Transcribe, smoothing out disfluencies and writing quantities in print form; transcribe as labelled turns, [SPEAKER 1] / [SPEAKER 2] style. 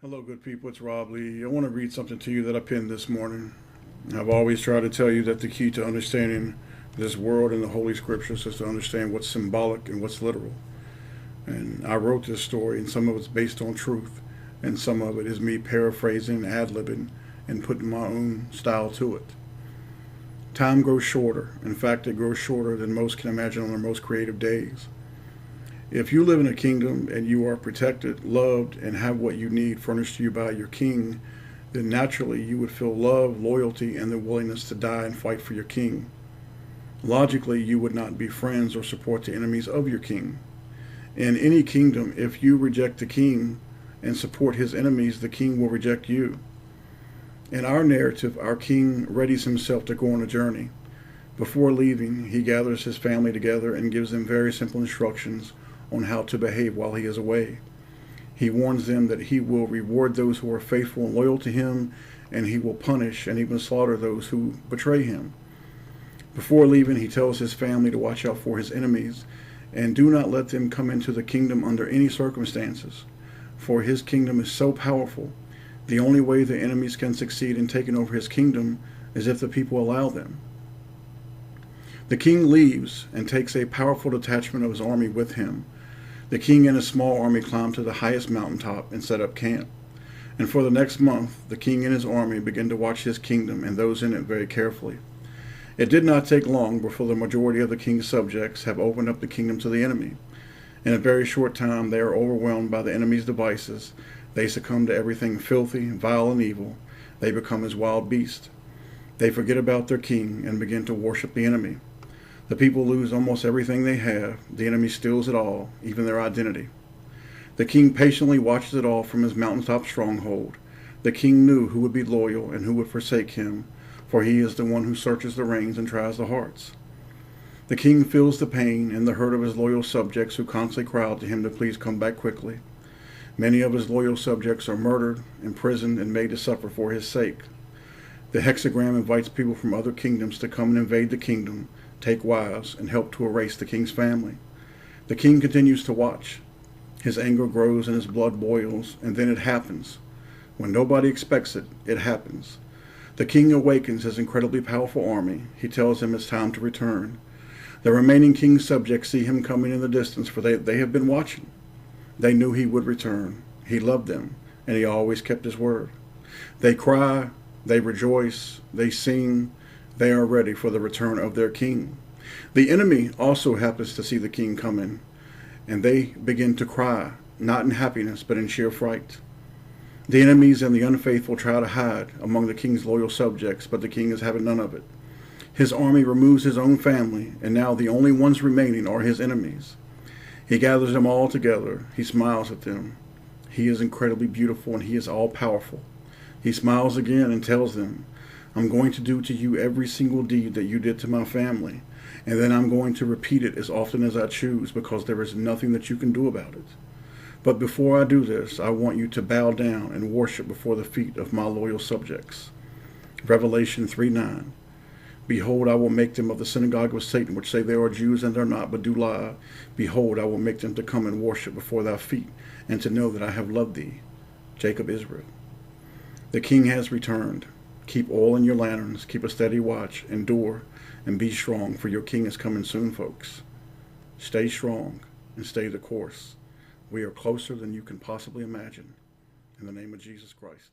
[SPEAKER 1] Hello, good people. It's Rob Lee. I want to read something to you that I penned this morning. I've always tried to tell you that the key to understanding this world and the Holy Scriptures is to understand what's symbolic and what's literal. And I wrote this story, and some of it's based on truth, and some of it is me paraphrasing, ad-libbing, and putting my own style to it. Time grows shorter. In fact, it grows shorter than most can imagine on their most creative days. If you live in a kingdom and you are protected, loved, and have what you need furnished to you by your king, then naturally you would feel love, loyalty, and the willingness to die and fight for your king. Logically, you would not be friends or support the enemies of your king. In any kingdom, if you reject the king and support his enemies, the king will reject you. In our narrative, our king readies himself to go on a journey. Before leaving, he gathers his family together and gives them very simple instructions on how to behave while he is away. He warns them that he will reward those who are faithful and loyal to him, and he will punish and even slaughter those who betray him. Before leaving, he tells his family to watch out for his enemies, and do not let them come into the kingdom under any circumstances, for his kingdom is so powerful. The only way the enemies can succeed in taking over his kingdom is if the people allow them. The king leaves and takes a powerful detachment of his army with him. The king and his small army climb to the highest mountaintop and set up camp. And for the next month, the king and his army begin to watch his kingdom and those in it very carefully. It did not take long before the majority of the king's subjects have opened up the kingdom to the enemy. In a very short time, they are overwhelmed by the enemy's devices. They succumb to everything filthy, vile, and evil. They become as wild beasts. They forget about their king and begin to worship the enemy. The people lose almost everything they have. The enemy steals it all, even their identity. The king patiently watches it all from his mountaintop stronghold. The king knew who would be loyal and who would forsake him, for he is the one who searches the reins and tries the hearts. The king feels the pain and the hurt of his loyal subjects who constantly cry out to him to please come back quickly. Many of his loyal subjects are murdered, imprisoned, and made to suffer for his sake. The hexagram invites people from other kingdoms to come and invade the kingdom, take wives, and help to erase the king's family. The king continues to watch. His anger grows and his blood boils, and then it happens. When nobody expects it, it happens. The king awakens his incredibly powerful army. He tells them it's time to return. The remaining king's subjects see him coming in the distance, for they have been watching. They knew he would return. He loved them, and he always kept his word. They cry, they rejoice, they sing. They are ready for the return of their king. The enemy also happens to see the king coming, and they begin to cry, not in happiness, but in sheer fright. The enemies and the unfaithful try to hide among the king's loyal subjects, but the king is having none of it. His army removes his own family, and now the only ones remaining are his enemies. He gathers them all together. He smiles at them. He is incredibly beautiful, and he is all-powerful. He smiles again and tells them, I'm going to do to you every single deed that you did to my family, and then I'm going to repeat it as often as I choose, because there is nothing that you can do about it. But before I do this, I want you to bow down and worship before the feet of my loyal subjects. Revelation 3:9. Behold, I will make them of the synagogue of Satan, which say they are Jews and are not, but do lie. Behold, I will make them to come and worship before thy feet, and to know that I have loved thee. Jacob, Israel. The king has returned. Keep oil in your lanterns, keep a steady watch, endure, and be strong, for your king is coming soon, folks. Stay strong and stay the course. We are closer than you can possibly imagine. In the name of Jesus Christ.